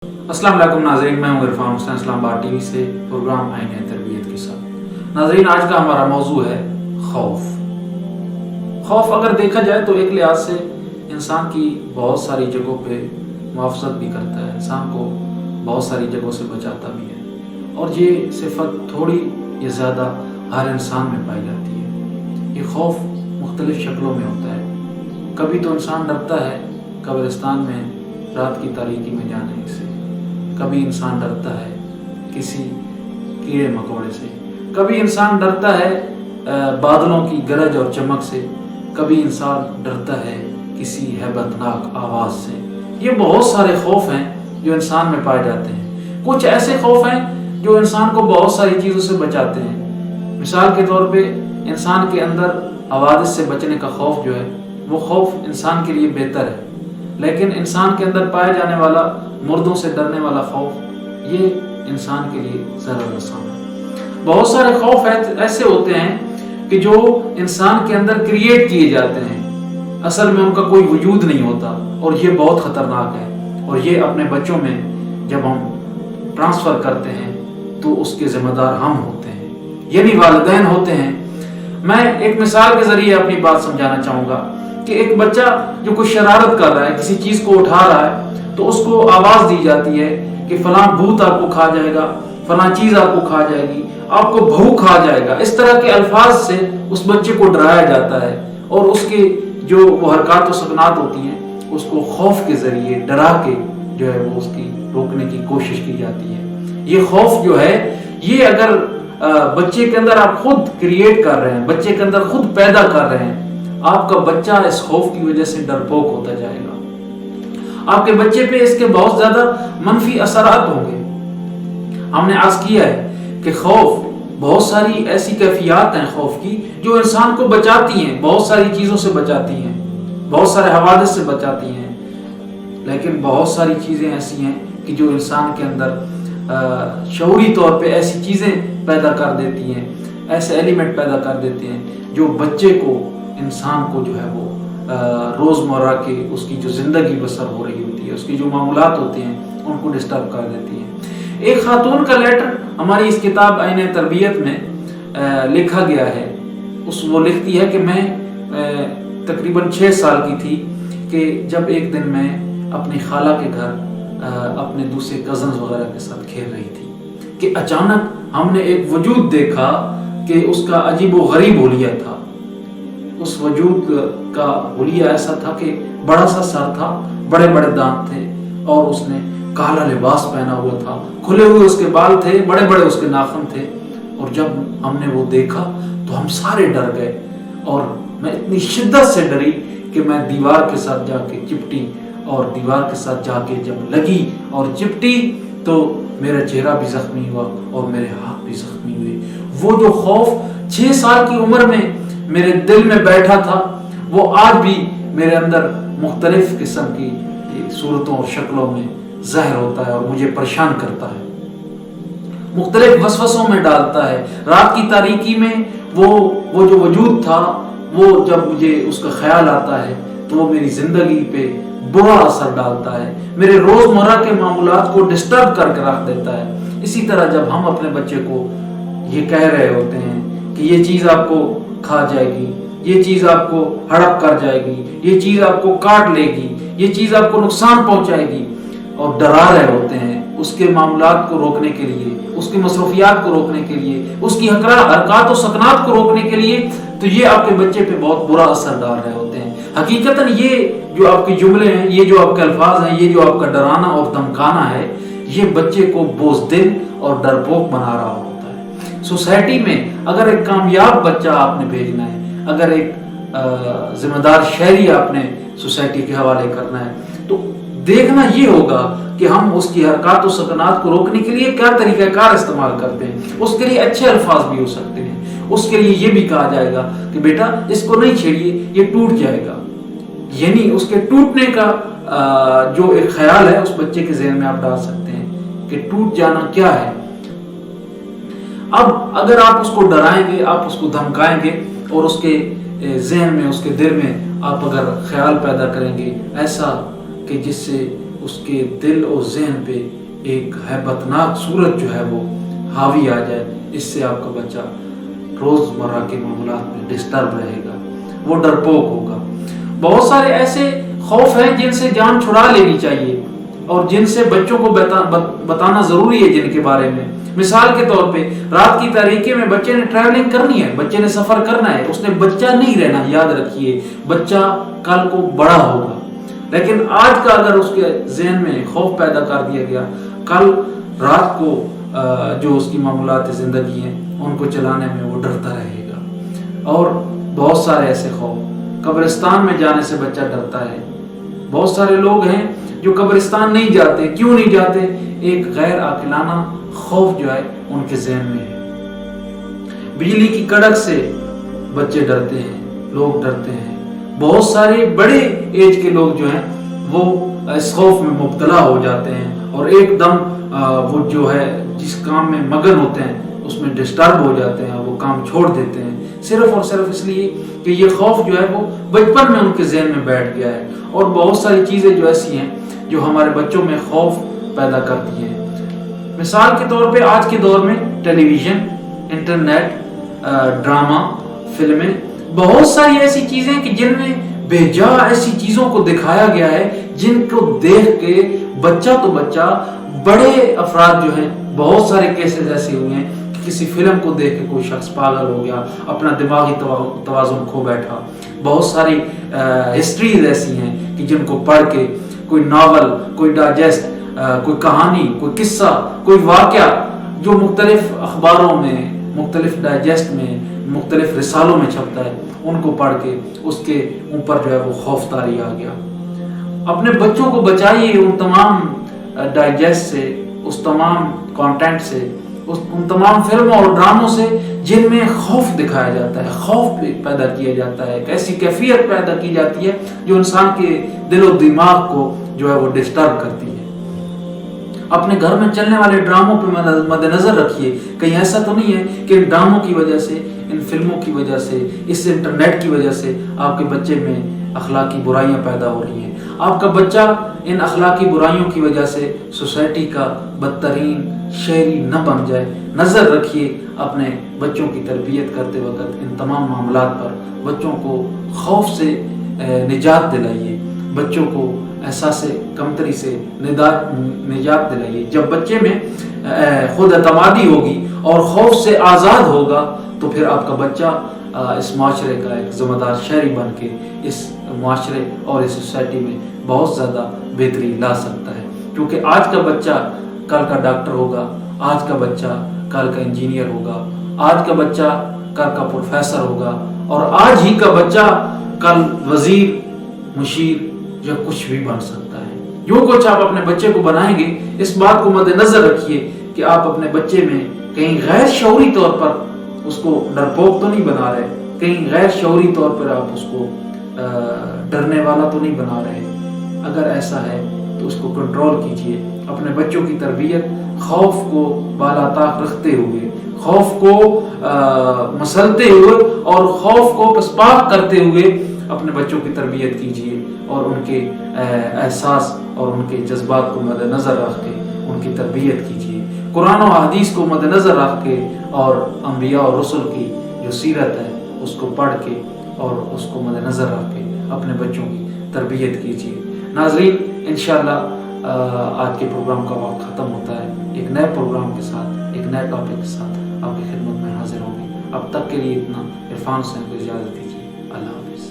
अस्सलाम वालेकुम नाज़रीन, मैं हूं इरफान हुसैन इस्लाम बार टीवी से प्रोग्राम आईने तरबियत के साथ। नाज़रीन, आज का हमारा मौजू है खौफ। खौफ अगर देखा जाए तो एक लिहाज से इंसान की बहुत सारी जगहों पे मुआवज़त भी करता है, इंसान को बहुत सारी जगहों से बचाता भी है, और ये सिफत थोड़ी या ज़्यादा हर इंसान में पाई जाती है। ये खौफ मुख्तलिफ शक्लों में होता है। कभी तो इंसान डरता है कब्रिस्तान में रात की तारीकी में जाने से, कभी इंसान डरता है किसी कीड़े मकोड़े से, कभी इंसान डरता है बादलों की गरज और चमक से, कभी इंसान डरता है किसी हैबतनाक आवाज़ से। ये बहुत सारे खौफ हैं जो इंसान में पाए जाते हैं। कुछ ऐसे खौफ हैं जो इंसान को बहुत सारी चीज़ों से बचाते हैं। मिसाल के तौर पे इंसान के अंदर हवादिस से बचने का खौफ जो है, वो खौफ इंसान के लिए बेहतर है। लेकिन इंसान के अंदर पाया जाने वाला मुर्दों से डरने वाला खौफ, ये इंसान के लिए ज़रा आसान है। बहुत सारे खौफ ऐसे होते हैं कि जो इंसान के अंदर क्रिएट किए जाते हैं, असल में उनका कोई वजूद नहीं होता, और ये बहुत ख़तरनाक है। और ये अपने बच्चों में जब हम ट्रांसफ़र करते हैं तो उसके ज़िम्मेदार हम होते हैं, यानी वालिदैन होते हैं। मैं एक मिसाल के ज़रिए अपनी बात समझाना चाहूँगा कि एक बच्चा जो कुछ शरारत कर रहा है, किसी चीज़ को उठा रहा है, तो उसको आवाज़ दी जाती है कि फलां भूत आपको खा जाएगा, फलां चीज़ आपको खा जाएगी, आपको भूख खा जाएगा। इस तरह के अल्फाज से उस बच्चे को डराया जाता है, और उसकी जो वो हरकत और सकनात होती हैं उसको खौफ के ज़रिए डरा के जो है वो उसकी रोकने की कोशिश की जाती है। ये खौफ जो है, ये अगर बच्चे के अंदर आप खुद क्रिएट कर रहे हैं, बच्चे के अंदर खुद पैदा कर रहे हैं, आपका बच्चा इस खौफ की वजह से डरपोक होता जाएगा। आपके बच्चे पे इसके बहुत ज्यादा मनफी असरात होंगे। हमने आज किया है कि खौफ, बहुत सारी ऐसी कैफियत हैं खौफ की जो इंसान को बचाती हैं, बहुत सारी चीजों से बचाती हैं, बहुत सारे हवादिस से बचाती हैं। लेकिन बहुत सारी चीजें ऐसी हैं कि जो इंसान के अंदर शऊरी तौर पे ऐसी चीजें पैदा कर देती हैं, ऐसे एलिमेंट पैदा कर देते हैं जो बच्चे को, इंसान को जो है वो रोज़मर्रा के उसकी जो ज़िंदगी बसर हो रही होती है, उसकी जो मामूलात होते हैं, उनको डिस्टर्ब कर देती है। एक खातून का लेटर हमारी इस किताब आईने तरबियत में लिखा गया है। वो लिखती है कि मैं तकरीबन 6 साल की थी कि जब एक दिन मैं अपनी खाला के घर अपने दूसरे कज़न्स वगैरह के साथ खेल रही थी कि अचानक हमने एक वजूद देखा कि उसका अजीब व गरीब हुलिया था। उस वजूद का हुलिया ऐसा था कि बड़ा सा सर था, बड़े बड़े दांत थे, और उसने काला लिबास पहना हुआ था, खुले हुए उसके बाल थे, बड़े बड़े उसके नाखून थे। और जब हमने वो देखा तो हम सारे डर गए, और मैं इतनी शिद्दत से डरी कि मैं दीवार के साथ जाके चिपटी, और दीवार के साथ जाके जब लगी और चिपटी तो मेरा चेहरा भी जख्मी हुआ और मेरे हाथ भी जख्मी हुए। वो जो खौफ 6 साल की उम्र में मेरे दिल में बैठा था, वो आज भी मेरे अंदर मुख्तलिफ किस्म की सूरतों और शक्लों में ज़ाहिर होता है और मुझे परेशान करता है, मुख्तलिफ वसवसों में डालता है। रात की तारीकी में वो जो वजूद था, वो जब मुझे उसका ख्याल आता है तो वो मेरी ज़िंदगी पे बुरा असर डालता है, मेरे रोज़मर्रा के मामूलात को डिस्टर्ब करके रख देता है। इसी तरह जब हम अपने बच्चे को ये कह रहे होते हैं कि ये चीज़ आपको खा जाएगी, ये चीज़ आपको हड़प कर जाएगी, ये चीज़ आपको काट लेगी, ये चीज़ आपको नुकसान पहुंचाएगी, और डरा रहे होते हैं उसके मामलात को रोकने के लिए, उसकी मसरूफियात को रोकने के लिए, उसकी हरकत और सकनात को रोकने के लिए, तो ये आपके बच्चे पे बहुत बुरा असर डाल रहे होते हैं। हकीकतन ये जो आपके जुमले हैं, ये जो आपके अल्फाज हैं, ये जो आपका डराना और धमकाना है, ये बच्चे को बोझदिल और डरपोक बना रहा होता है। सोसाइटी में अगर एक कामयाब बच्चा आपने भेजना है, अगर एक जिम्मेदार शहरी आपने सोसाइटी के हवाले करना है, तो देखना ये होगा कि हम उसकी हरकत और सकनात को रोकने के लिए क्या तरीक़ाकार इस्तेमाल करते हैं। उसके लिए अच्छे अल्फाज भी हो सकते हैं। उसके लिए ये भी कहा जाएगा कि बेटा इसको नहीं छेड़िए, ये टूट जाएगा, यानी उसके टूटने का जो एक ख्याल है उस बच्चे के ज़हन में आप डाल सकते हैं कि टूट जाना क्या है। अब अगर आप उसको डराएंगे, आप उसको धमकाएंगे, और उसके जहन में, उसके दिल में आप अगर ख्याल पैदा करेंगे ऐसा कि जिससे اس کے دل اور ذہن پہ ایک ہیبتناک صورت جو ہے وہ حاوی آ جائے، اس سے آپ کا بچہ روزمرہ کے معاملات میں ڈسٹرب رہے گا، وہ ڈرپوک ہوگا۔ بہت سارے ایسے خوف ہیں جن سے جان چھڑا لینی چاہیے اور جن سے بچوں کو بتانا ضروری ہے، جن کے بارے میں مثال کے طور پہ رات کی تاریکی میں بچے نے ٹریولنگ کرنی ہے، بچے نے سفر کرنا ہے، اس نے بچہ نہیں رہنا۔ یاد رکھیے بچہ کل کو بڑا ہوگا، لیکن آج کا اگر اس کے ذہن میں خوف پیدا کر دیا گیا، کل رات کو جو اس کی معمولات زندگی ہیں ان کو چلانے میں وہ ڈرتا رہے گا۔ اور بہت سارے ایسے خوف، قبرستان میں جانے سے بچہ ڈرتا ہے۔ بہت سارے لوگ ہیں جو قبرستان نہیں جاتے، کیوں نہیں جاتے؟ ایک غیر عاقلانہ خوف جو ہے ان کے ذہن میں ہے۔ بجلی کی کڑک سے بچے ڈرتے ہیں، لوگ ڈرتے ہیں۔ بہت سارے بڑے ایج کے لوگ جو ہیں وہ اس خوف میں مبتلا ہو جاتے ہیں اور ایک دم وہ جو ہے جس کام میں مگن ہوتے ہیں اس میں ڈسٹرب ہو جاتے ہیں، وہ کام چھوڑ دیتے ہیں، صرف اور صرف اس لیے کہ یہ خوف جو ہے وہ بچپن میں ان کے ذہن میں بیٹھ گیا ہے۔ اور بہت ساری چیزیں جو ایسی ہیں جو ہمارے بچوں میں خوف پیدا کرتی ہیں۔ مثال کے طور پہ آج کے دور میں ٹیلی ویژن، انٹرنیٹ، ڈرامہ، فلمیں، بہت ساری ایسی چیزیں کہ جن میں بے جا ایسی چیزوں کو دکھایا گیا ہے جن کو دیکھ کے بچہ تو بچہ، بڑے افراد جو ہیں، بہت سارے کیسز ایسے ہوئے ہیں کہ کسی فلم کو دیکھ کے کوئی شخص پاگل ہو گیا، اپنا دماغی توازن کھو بیٹھا۔ بہت ساری ہسٹریز ایسی ہیں کہ جن کو پڑھ کے کوئی ناول، کوئی ڈائجسٹ، کوئی کہانی، کوئی قصہ، کوئی واقعہ جو مختلف اخباروں میں، مختلف ڈائجسٹ میں، مختلف رسالوں میں چھپتا ہے، ان کو پڑھ کے اس کے اوپر جو ہے وہ خوف طاری آ گیا۔ اپنے بچوں کو بچائیے ان تمام ڈائجسٹ سے، اس تمام کانٹینٹ سے، ان تمام فلموں اور ڈراموں سے جن میں خوف دکھایا جاتا ہے، خوف پیدا کیا جاتا ہے، ایک ایسی کیفیت پیدا کی جاتی ہے جو انسان کے دل و دماغ کو جو ہے وہ ڈسٹرب کرتی ہے۔ اپنے گھر میں چلنے والے ڈراموں پہ مد نظر رکھیے، کہیں ایسا تو نہیں ہے کہ ان ڈراموں کی وجہ سے، ان فلموں کی وجہ سے، اس انٹرنیٹ کی وجہ سے آپ کے بچے میں اخلاقی برائیاں پیدا ہو رہی ہیں۔ آپ کا بچہ ان اخلاقی برائیوں کی وجہ سے سوسائٹی کا بدترین شہری نہ بن جائے۔ نظر رکھیے اپنے بچوں کی تربیت کرتے وقت ان تمام معاملات پر۔ بچوں کو خوف سے نجات دلائیے، بچوں کو احساس کمتری سے نجات دلائیے۔ جب بچے میں خود اعتمادی ہوگی اور خوف سے آزاد ہوگا تو پھر آپ کا بچہ اس معاشرے کا ایک ذمہ دار شہری بن کے اس معاشرے اور اس سوسائٹی میں بہت زیادہ بہتری لا سکتا ہے، کیونکہ آج کا بچہ کل کا ڈاکٹر ہوگا، آج کا بچہ کل کا انجینئر ہوگا، آج کا بچہ کل کا پروفیسر ہوگا، اور آج ہی کا بچہ کل وزیر، مشیر یا کچھ بھی بن سکتا ہے۔ جو کچھ آپ اپنے بچے کو بنائیں گے، اس بات کو مد نظر رکھیے کہ آپ اپنے بچے میں کہیں غیر شعوری طور پر اس کو ڈرپوک تو نہیں بنا رہے، کہیں غیر شعوری طور پر آپ اس کو ڈرنے والا تو نہیں بنا رہے۔ اگر ایسا ہے تو اس کو کنٹرول کیجئے۔ اپنے بچوں کی تربیت خوف کو بالا طاق رکھتے ہوئے، خوف کو مسلتے ہوئے اور خوف کو پسپاک کرتے ہوئے اپنے بچوں کی تربیت کیجئے، اور ان کے احساس اور ان کے جذبات کو مد نظر رکھ کے ان کی تربیت کیجئے۔ قرآن و حدیث کو مد نظر رکھ کے اور انبیاء اور رسل کی جو سیرت ہے اس کو پڑھ کے اور اس کو مد نظر رکھ کے اپنے بچوں کی تربیت کیجئے۔ ناظرین، انشاءاللہ آج کے پروگرام کا وقت ختم ہوتا ہے۔ ایک نئے پروگرام کے ساتھ، ایک نئے ٹاپک کے ساتھ آپ کی خدمت میں حاضر ہوں گے۔ اب تک کے لیے اتنا۔ عرفان حسین کو اجازت دیجیے۔ اللہ حافظ۔